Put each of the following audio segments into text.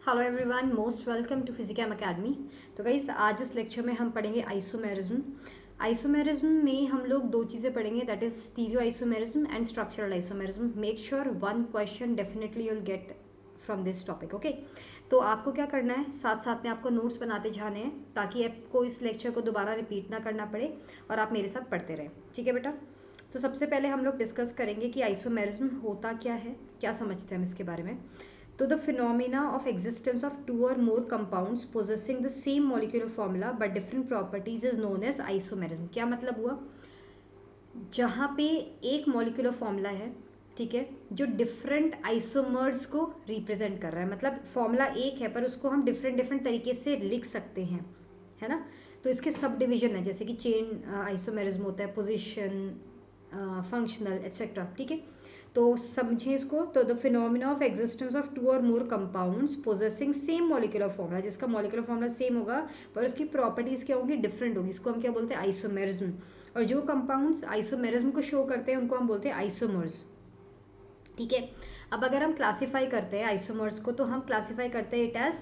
Hello everyone, most welcome to physichem academy. तो guys, आज इस लेक्चर में हम पढ़ेंगे आइसोमेरिज्म। आइसोमेरिज्म में हम लोग दो चीज़ें पढ़ेंगे, that is stereo isomerism and structural isomerism. Make sure one question definitely you will get from this topic. Okay, तो आपको क्या करना है, साथ साथ में आपको नोट्स बनाते जाने हैं ताकि आपको इस लेक्चर को दोबारा रिपीट ना करना पड़े और आप मेरे साथ पढ़ते रहें। ठीक है बेटा? तो सबसे पहले हम लोग डिस्कस करेंगे कि आइसोमेरिज्म होता क्या है, क्या समझते हैं हम इसके बारे में। तो the phenomena of existence of two or more compounds possessing the same molecular formula but different properties is known as isomerism। क्या मतलब हुआ? जहाँ पे एक मॉलिक्यूलर फॉर्मूला है, ठीक है, जो डिफरेंट आइसोमर्स को रिप्रेजेंट कर रहा है, मतलब फॉर्मूला एक है पर उसको हम डिफरेंट डिफरेंट तरीके से लिख सकते हैं, है ना। तो इसके सब डिवीजन है, जैसे कि चेन आइसोमेरिज्म होता है, पोजिशन, फंक्शनल एट्सेट्रा। ठीक है, तो समझें इसको। तो the phenomena of existence of two or more compounds possessing same molecular formula, जिसका मॉलिक्यूलर फॉर्मूला सेम होगा पर उसकी प्रॉपर्टीज क्या होगी, डिफरेंट होगी, इसको हम क्या बोलते हैं, आइसोमेरिज्म। और जो कंपाउंड्स आइसोमेरिज्म को शो करते हैं उनको हम बोलते हैं आइसोमर्स। ठीक है, अब अगर हम क्लासीफाई करते हैं आइसोमर्स को, तो हम क्लासीफाई करते हैं इट एज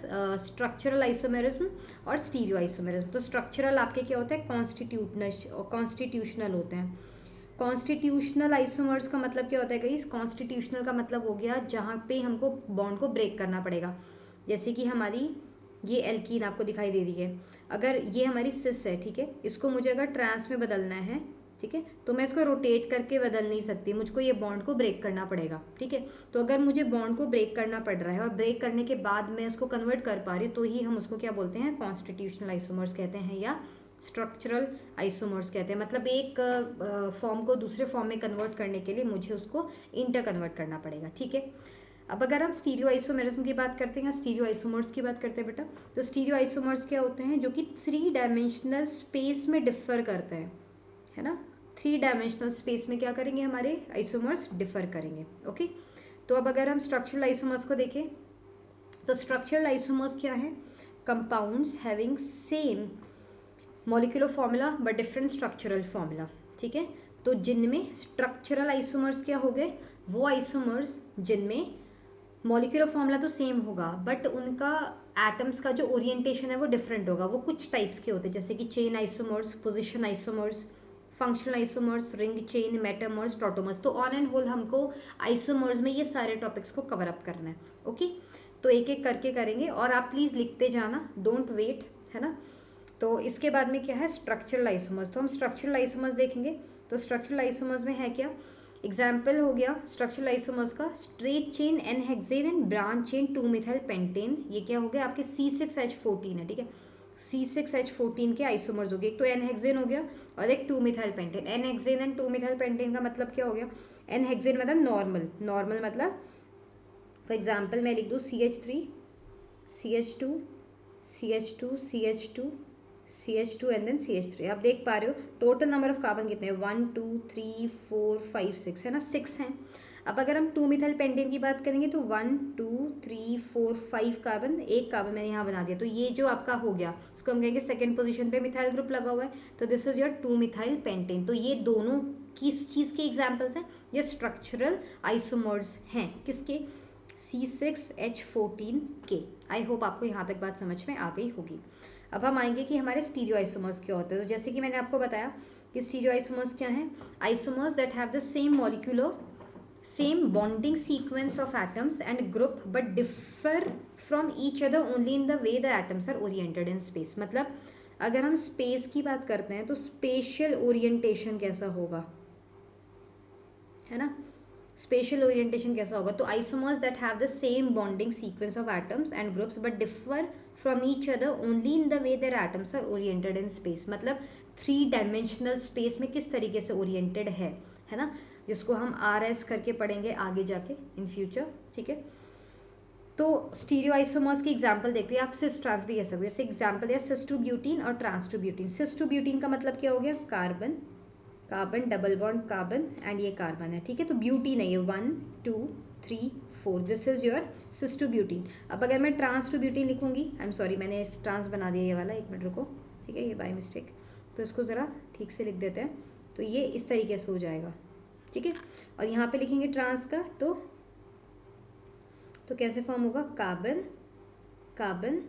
स्ट्रक्चरल आइसोमेरिज्म और स्टीरियो आइसोमेरिज्म। तो स्ट्रक्चरल आपके क्या होते हैं, कॉन्स्टिट्यूशनल होते हैं। कॉन्स्टिट्यूशनल आइसोमर्स का मतलब क्या होता है गाइस? कॉन्स्टिट्यूशनल का मतलब हो गया जहाँ पे हमको बॉन्ड को ब्रेक करना पड़ेगा। जैसे कि हमारी ये एल्कीन आपको दिखाई दे रही है, अगर ये हमारी सिस है, ठीक है, इसको मुझे अगर ट्रांस में बदलना है, ठीक है, तो मैं इसको रोटेट करके बदल नहीं सकती, मुझको ये बॉन्ड को ब्रेक करना पड़ेगा। ठीक है, तो अगर मुझे बॉन्ड को ब्रेक करना पड़ रहा है और ब्रेक करने के बाद मैं उसको कन्वर्ट कर पा रही हूँ, तो ही हम उसको क्या बोलते हैं, कॉन्स्टिट्यूशनल आइसोमर्स कहते हैं या स्ट्रक्चरल आइसोमर्स कहते हैं। मतलब एक फॉर्म को दूसरे फॉर्म में कन्वर्ट करने के लिए मुझे उसको इंटर कन्वर्ट करना पड़ेगा। ठीक है, अब अगर हम स्टीरियो आइसोमेरिज्म की बात करते हैं या स्टीरियो आइसोमर्स की बात करते हैं बेटा, तो स्टीरियो आइसोमर्स क्या होते हैं, जो कि 3 डायमेंशनल स्पेस में डिफर करते हैं, है ना। 3 डायमेंशनल स्पेस में क्या करेंगे, हमारे आइसोमर्स डिफर करेंगे। ओके, तो अब अगर हम स्ट्रक्चरल आइसोमर्स को देखें, तो स्ट्रक्चरल आइसोमर्स क्या है, compounds having same molecular formula but different structural formula. ठीक है, तो जिनमें स्ट्रक्चरल आइसोमर्स क्या हो गए, वो आइसोमर्स जिनमें मॉलिक्यूलर फॉर्मूला तो सेम होगा बट उनका एटम्स का जो ओरिएंटेशन है वो डिफरेंट होगा। वो कुछ टाइप्स के होते हैं, जैसे कि chain isomers, position isomers, functional isomers, ring chain, metamers, tautomers. तो ऑन एंड होल हमको आइसोमर्स में ये सारे टॉपिक्स को कवर अप करना है। ओके, तो एक एक करके करेंगे और आप प्लीज़ लिखते जाना, डोंट वेट, है ना। तो इसके बाद में क्या है, स्ट्रक्चरल आइसोमर्स। तो हम स्ट्रक्चरल आइसोमर्स देखेंगे। तो स्ट्रक्चरल आइसोमर्स में है क्या, एग्जाम्पल हो गया स्ट्रक्चरल आइसोमर्स का, straight chain n hexane and branch chain 2 methyl pentane. ये क्या हो गया, आपके C6H14 है, ठीक है, C6H14 के आइसोमर्स हो गए। एक तो एन हेक्सेन हो गया और एक 2 methyl pentane. N hexane and 2 methyl pentane का मतलब क्या हो गया, एन हेक्सेन मतलब नॉर्मल, नॉर्मल मतलब फॉर एग्जाम्पल मैं लिख दूँ CH3 CH2 CH2 CH2 CH2 and then CH3। आप देख पा रहे हो टोटल नंबर ऑफ कार्बन कितने हैं, 1 2 3 4 5 6, है ना, 6 हैं। अब अगर हम 2 मिथाइल पेंटेन की बात करेंगे तो 1 2 3 4 5 कार्बन, एक कार्बन मैंने यहाँ बना दिया, तो ये जो आपका हो गया इसको हम कहेंगे सेकेंड पोजीशन पे मिथाइल ग्रुप लगा हुआ है, तो this is your 2 methyl pentane. तो ये दोनों किस चीज़ के एग्जाम्पल्स हैं, ये स्ट्रक्चरल आइसोमर्स हैं, किसके, C6H14 के। आई होप आपको यहाँ तक बात समझ में आ गई होगी। अब हम आएंगे कि हमारे स्टीरियो आइसोमर्स क्या होते हैं। तो जैसे कि मैंने आपको बताया कि स्टीरियो आइसोमर्स क्या हैं, isomers that have the same molecular, same bonding sequence of atoms and group but differ from each other only in the way the atoms are oriented in space. मतलब अगर हम स्पेस की बात करते हैं तो स्पेशल ओरिएंटेशन कैसा होगा, है ना, स्पेशल ओरिएंटेशन कैसा होगा। तो isomers that have the same bonding sequence of atoms and groups but differ from each other only in the way their atoms are oriented in space. मतलब 3 डायमेंशनल स्पेस में किस तरीके से ओरिएंटेड है ना, जिसको हम RS करके पढ़ेंगे आगे जाके इन फ्यूचर। ठीक है, तो स्टीरियो आइसोमर्स की एग्जांपल देखते हैं। आप सिस ट्रांस भी कह सकते हो, जैसे एग्जांपल है सिस टू ब्यूटीन और trans to butene. Sis to butene का मतलब क्या हो गया, carbon carbon double bond carbon and ये कार्बन है, ठीक है, तो ब्यूटीन है ये 1 2 3 4, this is your cis to butene. अब अगर मैं ट्रांस टू ब्यूटीन लिखूंगी, आई एम सॉरी मैंने ट्रांस बना दिया ये वाला, एक मिनट रुको, ठीक है, ये बाय मिस्टेक, तो इसको ज़रा ठीक से लिख देते हैं। तो ये इस तरीके से हो जाएगा, ठीक है, और यहाँ पे लिखेंगे ट्रांस का, तो कैसे फॉर्म होगा, carbon carbon,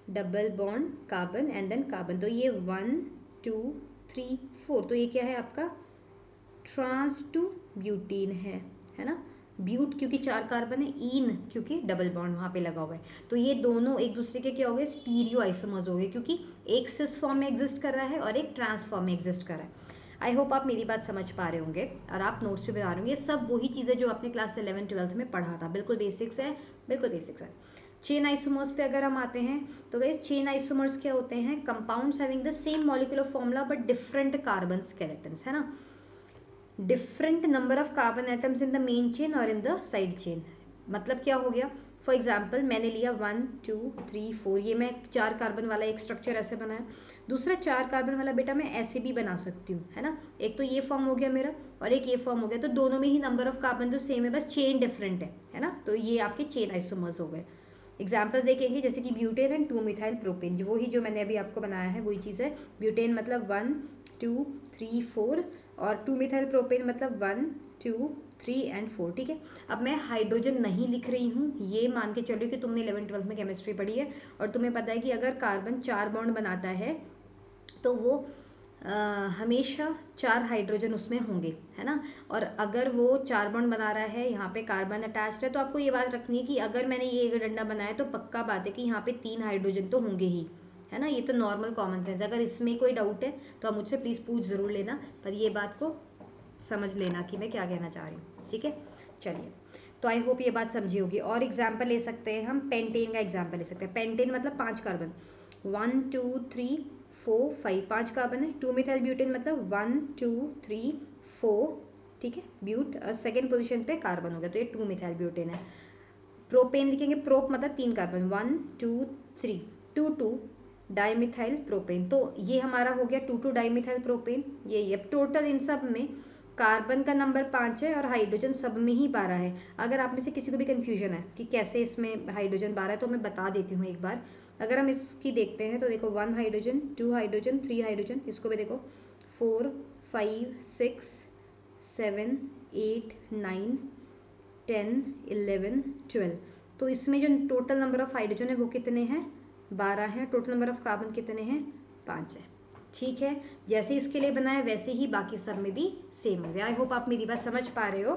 double bond carbon and then carbon. तो ये 1 2 3 4, तो ये क्या है आपका ट्रांस टू ब्यूटीन है ना। ब्यूट क्योंकि 4 कार्बन है, ईन क्योंकि डबल बॉन्ड वहाँ पे लगा हुआ है। तो ये दोनों एक दूसरे के क्या हो गए, स्टीरियो आइसोमर्स हो गए, क्योंकि एक सिस फॉर्म में एग्जिस्ट कर रहा है और एक ट्रांस फॉर्म में एग्जिस्ट कर रहा है। आई होप आप मेरी बात समझ पा रहे होंगे और आप नोट्स पे बता रहे होंगे। ये सब वही चीज़ें जो आपने क्लास 11-12 में पढ़ा था, बिल्कुल बेसिक्स है, बिल्कुल बेसिक्स है। चेन आइसोमर्स पे अगर हम आते हैं तो गाइस चेन आइसोमर्स क्या होते हैं, compounds having the same molecular formula but different carbon skeletons, है ना। Different number of carbon atoms in the main chain और इन द साइड चेन। मतलब क्या हो गया, फॉर एग्जाम्पल मैंने लिया 1 2 3 4, ये मैं 4 कार्बन वाला एक स्ट्रक्चर ऐसे बनाया। दूसरा 4 कार्बन वाला बेटा मैं ऐसे भी बना सकती हूँ, है ना। एक तो ये फॉर्म हो गया मेरा और एक ये फॉर्म हो गया, तो दोनों में ही नंबर ऑफ कार्बन तो सेम है, बस चेन डिफरेंट है ना। तो ये आपके चेन आइसोमर्स हो गए। एग्जाम्पल देखेंगे जैसे कि ब्यूटेन एंड 2 मिथाइल प्रोपेन, जो वही जो मैंने अभी आपको बनाया है वही चीज़ है। ब्यूटेन मतलब 1 2 3 4 और 2 मिथाइल प्रोपेन मतलब 1 2 3 एंड 4, ठीक है। अब मैं हाइड्रोजन नहीं लिख रही हूँ, ये मान के चलो कि तुमने 11-12 में केमिस्ट्री पढ़ी है और तुम्हें पता है कि अगर कार्बन 4 बॉन्ड बनाता है तो वो हमेशा 4 हाइड्रोजन उसमें होंगे, है ना। और अगर वो 4 बॉन्ड बना रहा है, यहाँ पे कार्बन अटैच्ड है, तो आपको ये बात रखनी है कि अगर मैंने ये एक डंडा बनाया तो पक्का बात है कि यहाँ पे 3 हाइड्रोजन तो होंगे ही, है ना। ये तो नॉर्मल कॉमन सेंस। अगर इसमें कोई डाउट है तो आप मुझसे प्लीज़ पूछ ज़रूर लेना, पर ये बात को समझ लेना कि मैं क्या कहना चाह रही हूँ, ठीक है। चलिए, तो आई होप ये बात समझी होगी। और एग्जाम्पल ले सकते हैं हम, पेंटेन का एग्जाम्पल ले सकते हैं। पेंटेन मतलब 5 कार्बन, 1 2 3 4 5, 5 कार्बन है। 2 मिथाइल ब्यूटेन मतलब 1 2 3 4, ठीक है। ब्यूट सेकेंड पोजिशन पे कार्बन हो गया, तो ये 2 मिथाइल ब्यूटेन है। प्रोपेन लिखेंगे, प्रोप मतलब 3 कार्बन, 1 2 3 2 2 डाईमिथाइल प्रोपेन, तो ये हमारा हो गया 2 2 डाईमिथाइल प्रोपेन। ये अब टोटल इन सब में कार्बन का नंबर 5 है और हाइड्रोजन सब में ही 12 है। अगर आप में से किसी को भी कन्फ्यूजन है कि कैसे इसमें हाइड्रोजन 12 है तो मैं बता देती हूँ एक बार। अगर हम इसकी देखते हैं तो देखो 1 हाइड्रोजन 2 हाइड्रोजन 3 हाइड्रोजन, इसको भी देखो 4 5 6 7 8 9 10 11 12, तो इसमें जो टोटल नंबर ऑफ हाइड्रोजन है वो कितने हैं, 12 हैं। टोटल नंबर ऑफ कार्बन कितने हैं, 5 है, ठीक है। जैसे इसके लिए बनाया वैसे ही बाकी सब में भी सेम हो गया। आई होप आप मेरी बात समझ पा रहे हो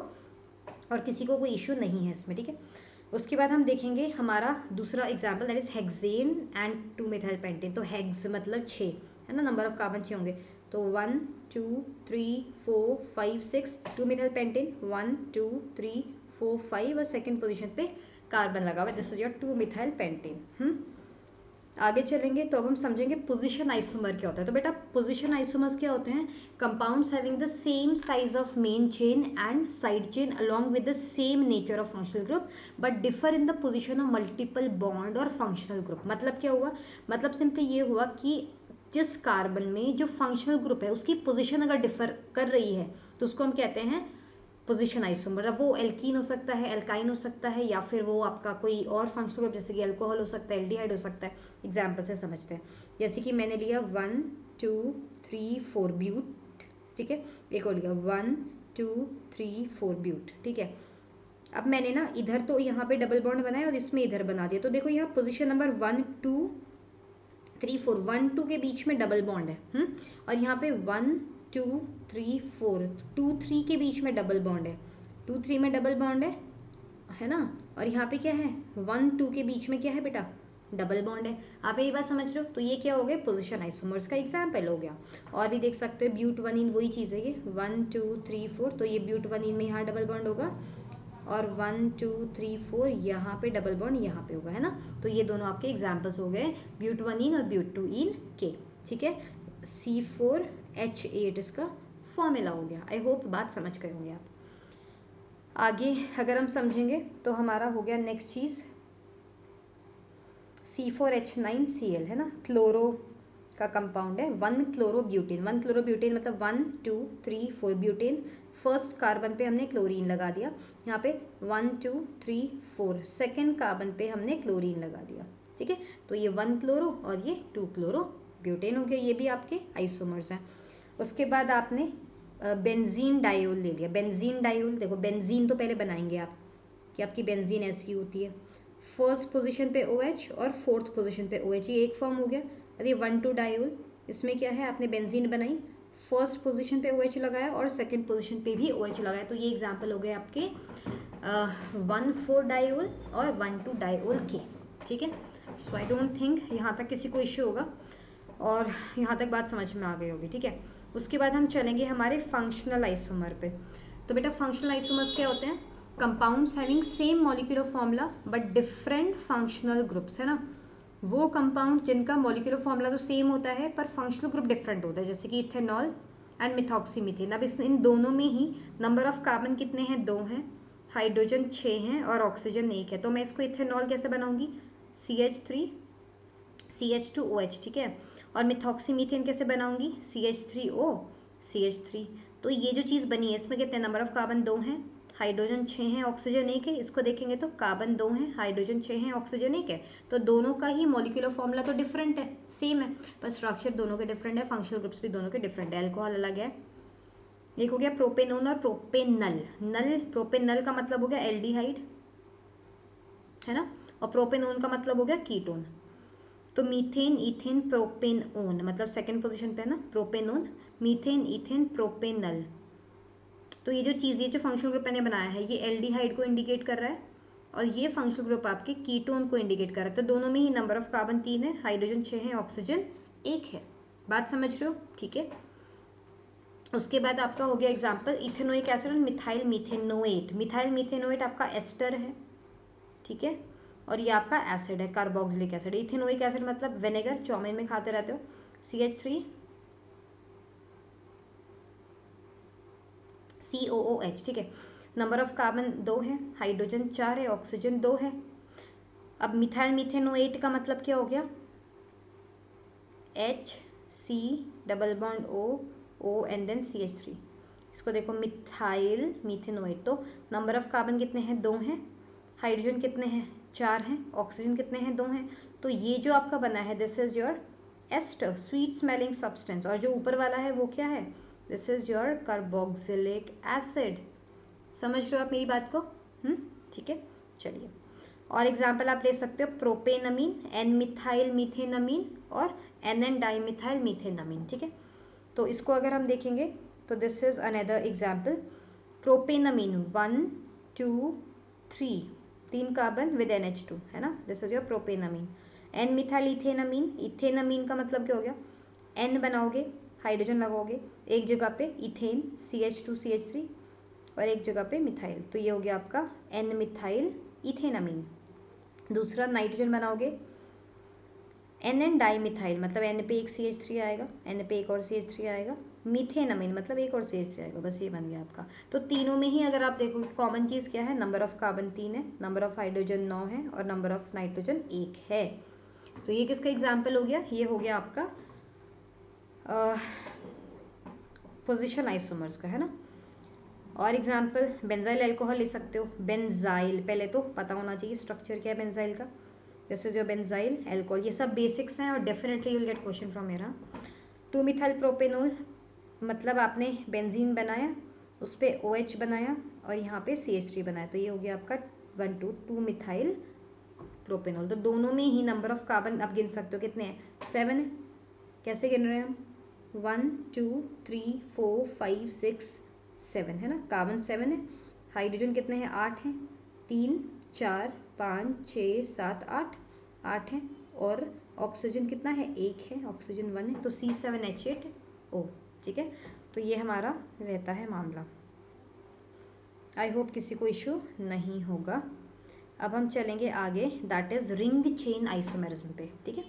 और किसी को कोई इशू नहीं है इसमें, ठीक है। उसके बाद हम देखेंगे हमारा दूसरा example, that is hexane and 2 methyl pentane. तो हेक्स मतलब 6, है ना, नंबर ऑफ कार्बन 6 होंगे। तो 1 2 3 4 5 6, 2 मिथाइल पेंटेन 1 2 3 4 5 और सेकेंड पोजिशन पे कार्बन लगा हुआ है, this is your 2 methyl pentane. आगे चलेंगे तो अब हम समझेंगे पोजीशन आइसोमर क्या होता है। तो बेटा पोजीशन आइसोमर्स क्या होते हैं, compounds having the same size of main chain and side chain along with the same nature of functional group but differ in the position of multiple bond और functional group. मतलब क्या हुआ, मतलब simply ये हुआ कि जिस कार्बन में जो फंक्शनल ग्रुप है उसकी पोजिशन अगर डिफर कर रही है तो उसको हम कहते हैं पोजीशन आइसोमर। अब वो एल्कीन हो सकता है, एल्काइन हो सकता है, या फिर वो आपका कोई और फंक्शनल ग्रुप जैसे कि अल्कोहल हो सकता है, एल्डिहाइड हो सकता है। एग्जाम्पल से समझते हैं, जैसे कि मैंने लिया 1 2 3 4 ब्यूट, ठीक है। एक और लिया 1 2 3 4 ब्यूट, ठीक है। अब मैंने ना इधर तो यहाँ पे डबल बॉन्ड बनाया और इसमें इधर बना दिया, तो देखो यहाँ पोजिशन नंबर 1 2 3 4, 1 2 के बीच में डबल बॉन्ड है, और यहाँ पे 1 2 3 4, 2 3 के बीच में डबल बॉन्ड है, 2 3 में डबल बॉन्ड है ना। और यहाँ पे क्या है, 1 2 के बीच में क्या है बेटा, डबल बॉन्ड है। आप ये बात समझ रहे हो, तो ये क्या हो गया, पोजीशन आइसोमर्स का एग्जाम्पल हो गया। और भी देख सकते हो ब्यूट 1 इन वही चीज़ है, ये 1 2 3 4, तो ये ब्यूट 1 इन में यहाँ डबल बॉन्ड होगा और 1 2 3 4 यहाँ पे डबल बॉन्ड यहाँ पे होगा, है ना। तो ये दोनों आपके एग्जाम्पल्स हो गए, ब्यूट 1 इन और ब्यूट 2 इन के, ठीक है। C4H8 इसका फॉर्मूला हो गया। आई होप बात समझ गए होंगे आप। आगे अगर हम समझेंगे तो हमारा हो गया नेक्स्ट चीज़ C4H9Cl, है ना, क्लोरो का कंपाउंड है, 1 क्लोरोब्यूटेन। 1 क्लोरोब्यूटेन मतलब 1 2 3 4 ब्यूटेन, फर्स्ट कार्बन पे हमने क्लोरीन लगा दिया, यहाँ पे 1 2 3 4 सेकेंड कार्बन पे हमने क्लोरीन लगा दिया, ठीक है। तो ये 1 क्लोरो और ये 2 क्लोरो ब्यूटेन हो गया, ये भी आपके आइसोमर्स हैं। उसके बाद आपने बेंजीन डायोल ले लिया। बेंजीन डायोल देखो, बेंजीन तो पहले बनाएंगे आप कि आपकी बेंजीन ऐसी होती है, फर्स्ट पोजीशन पे OH और फोर्थ पोजीशन पे OH, ये एक फॉर्म हो गया। और ये 1,2 डायोल, इसमें क्या है, आपने बेंजीन बनाई, फर्स्ट पोजीशन पे OH लगाया और सेकंड पोजीशन पे भी OH लगाया। तो ये एग्जांपल हो गए आपके 1,4 डायोल और 1,2 डायोल के। ठीक है, सो आई डोंट थिंक यहाँ तक किसी को इश्यू होगा और यहाँ तक बात समझ में आ गई होगी। ठीक है, उसके बाद हम चलेंगे हमारे फंक्शनल आइसोमर पे। तो बेटा फंक्शनल आइसोमर्स क्या होते हैं? Compounds having same molecular formula but different functional groups, है ना। वो कंपाउंड जिनका मॉलिक्यूलर फॉर्मूला तो सेम होता है पर फंक्शनल ग्रुप डिफरेंट होता है, जैसे कि इथेनॉल एंड मिथॉक्सीमीथेन। अब इन दोनों में ही नंबर ऑफ कार्बन कितने हैं? 2 हैं, हाइड्रोजन 6 हैं और ऑक्सीजन 1 है। तो मैं इसको इथेनॉल कैसे बनाऊंगी? CH3 CH2OH, ठीक है। और मिथॉक्सीमीथेन कैसे बनाऊंगी? CH3O CH3। तो ये जो चीज़ बनी है इसमें कितने नंबर ऑफ कार्बन? 2 हैं, हाइड्रोजन 6 हैं, ऑक्सीजन 1 है। इसको देखेंगे तो कार्बन 2 हैं, हाइड्रोजन 6 हैं, ऑक्सीजन 1 है। तो दोनों का ही मॉलिक्यूलर फॉर्मूला तो डिफरेंट है, सेम है, पर स्ट्रक्चर दोनों के डिफरेंट है, फंक्शनल ग्रुप्स भी दोनों के डिफरेंट है। अल्कोहल अलग है। एक हो गया प्रोपेनोन और प्रोपेनल। प्रोपेनल का मतलब हो गया एल्डिहाइड, है ना, और प्रोपेनोन का मतलब हो गया कीटोन। तो मीथेन इथेन प्रोपेनोन, मतलब सेकंड पोजीशन पे है ना प्रोपेनोन, मीथेन इथेन प्रोपेनल। तो ये जो चीज़, ये जो फंक्शनल ग्रुप मैंने बनाया है ये एल्डिहाइड को इंडिकेट कर रहा है और ये फंक्शनल ग्रुप आपके कीटोन को इंडिकेट कर रहा है। तो दोनों में ही नंबर ऑफ कार्बन 3 है, हाइड्रोजन 6 है, ऑक्सीजन 1 है। बात समझ रहे हो? ठीक है। उसके बाद आपका हो गया एग्जाम्पल इथेनोइक एसिड और मिथाइल मीथेनोएट। मिथाइल मीथेनोएट आपका एस्टर है, ठीक है, और ये आपका एसिड है, कार्बोक्सिलिक एसिड। इथेनोइक एसिड मतलब विनेगर, चाउमीन में खाते रहते हो। CH3 COOH, ठीक है। नंबर ऑफ कार्बन 2 है, हाइड्रोजन 4 है, ऑक्सीजन 2 है। अब मिथाइल मीथेनोएट का मतलब क्या हो गया? HC double bond O and then CH3। इसको देखो मिथाइल मीथेनोएट, तो नंबर ऑफ कार्बन कितने हैं? 2 हैं, हाइड्रोजन कितने हैं? 4 हैं, ऑक्सीजन कितने हैं? 2 हैं। तो ये जो आपका बना है this is your ester, sweet smelling substance, और जो ऊपर वाला है वो क्या है? This is your carboxylic acid. समझ रहे हो आप मेरी बात को? ठीक है, चलिए और एग्जाम्पल आप ले सकते हो प्रोपेनमीन, एन मिथाइल मीथेनमीन और NN डाइमिथाइल मीथेनमीन, ठीक है। तो इसको अगर हम देखेंगे तो this is another example propanamine 1 2 3, 3 carbon with NH2, है ना, this is your propanamine. N methyl ethanamine, ethanamine का मतलब क्या हो गया? N बनाओगे, हाइड्रोजन लगाओगे, एक जगह पे इथेन CH2 CH3 और एक जगह पे मिथाइल, तो ये हो गया आपका N मिथाइल इथेनमीन। दूसरा नाइट्रोजन बनाओगे, NN डाइमिथाइल, मतलब N पे एक CH3 आएगा, N पे एक और CH3 आएगा, मीथेनमीन मतलब एक और CH3 आएगा, बस ये बन गया आपका। तो तीनों में ही अगर आप देखो कॉमन चीज़ क्या है? नंबर ऑफ कार्बन 3 है, नंबर ऑफ हाइड्रोजन 9 है और नंबर ऑफ नाइट्रोजन 1 है। तो ये किसका एग्जाम्पल हो गया? ये हो गया आपका पोजिशन आइसोमर्स का, है ना। और एग्जाम्पल बेंजाइल अल्कोहल ले सकते हो। बेंजाइल पहले तो पता होना चाहिए स्ट्रक्चर क्या है बेंजाइल का। This is your benzyl alcohol, ये सब बेसिक्स हैं और definitely you will get question from मेरा। 2 मिथाइल प्रोपेनोल, मतलब आपने बेंजीन बनाया, उस पर OH बनाया और यहाँ पे CH3 बनाया, तो ये हो गया आपका 2 मिथाइल प्रोपेनोल। तो दोनों में ही नंबर ऑफ कार्बन आप गिन सकते हो कितने हैं? 7 है। कैसे गिन रहे हैं हम? 1 2 3 4 5 6 7, है ना, कार्बन 7 है। हाइड्रोजन कितने हैं? 8 हैं, 3 4 5 6 7 8 हैं, और ऑक्सीजन कितना है? 1 है, ऑक्सीजन 1 है, तो C7H8O, ठीक है। तो ये हमारा रहता है मामला। आई होप किसी को इशू नहीं होगा। अब हम चलेंगे आगे, that is ring chain isomerism पे, ठीक है।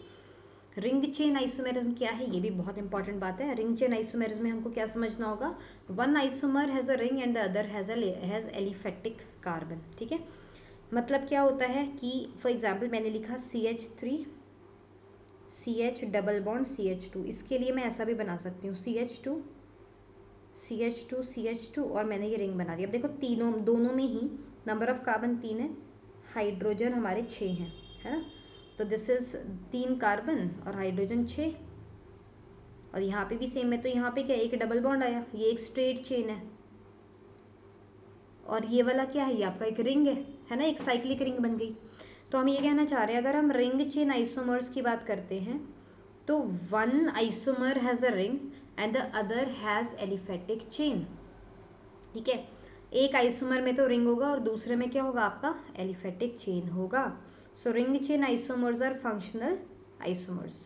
रिंग चेन आइसोमेरिज्म क्या है? ये भी बहुत इंपॉर्टेंट बात है। रिंग चेन आइसोमेरिज्म में हमको क्या समझना होगा? One isomer has a ring and the other has aliphatic carbon, ठीक है। मतलब क्या होता है कि फॉर एग्जाम्पल मैंने लिखा CH3 CH double bond CH2, इसके लिए मैं ऐसा भी बना सकती हूँ CH2 CH2 CH2 और मैंने ये रिंग बना दी। अब देखो तीनों दोनों में ही नंबर ऑफ कार्बन 3 है, हाइड्रोजन हमारे 6 हैं, है ना। तो दिस इज 3 कार्बन और हाइड्रोजन 6, और यहाँ पे भी सेम है, तो यहाँ पे क्या एक डबल बॉन्ड आया, ये एक स्ट्रेट चेन है, और ये वाला क्या है? ये आपका एक रिंग है ना, एक साइक्लिक रिंग बन गई। तो हम ये कहना चाह रहे हैं अगर हम रिंग चेन आइसोमर्स की बात करते हैं तो one isomer has a ring and the other has aliphatic chain. ठीक है, एक आइसोमर में तो रिंग होगा और दूसरे में क्या होगा आपका एलिफेटिक चेन होगा। So ring chain isomers are functional isomers.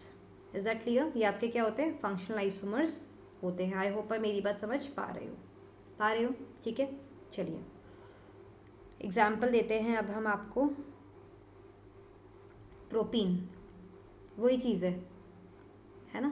Is that clear? ये आपके क्या होते हैं? फंक्शनल आइसोमर्स होते हैं। आई होप मेरी बात समझ पा रहे हो? ठीक है, चलिए एग्जाम्पल देते हैं अब हम आपको। प्रोपीन वही चीज़ है ना,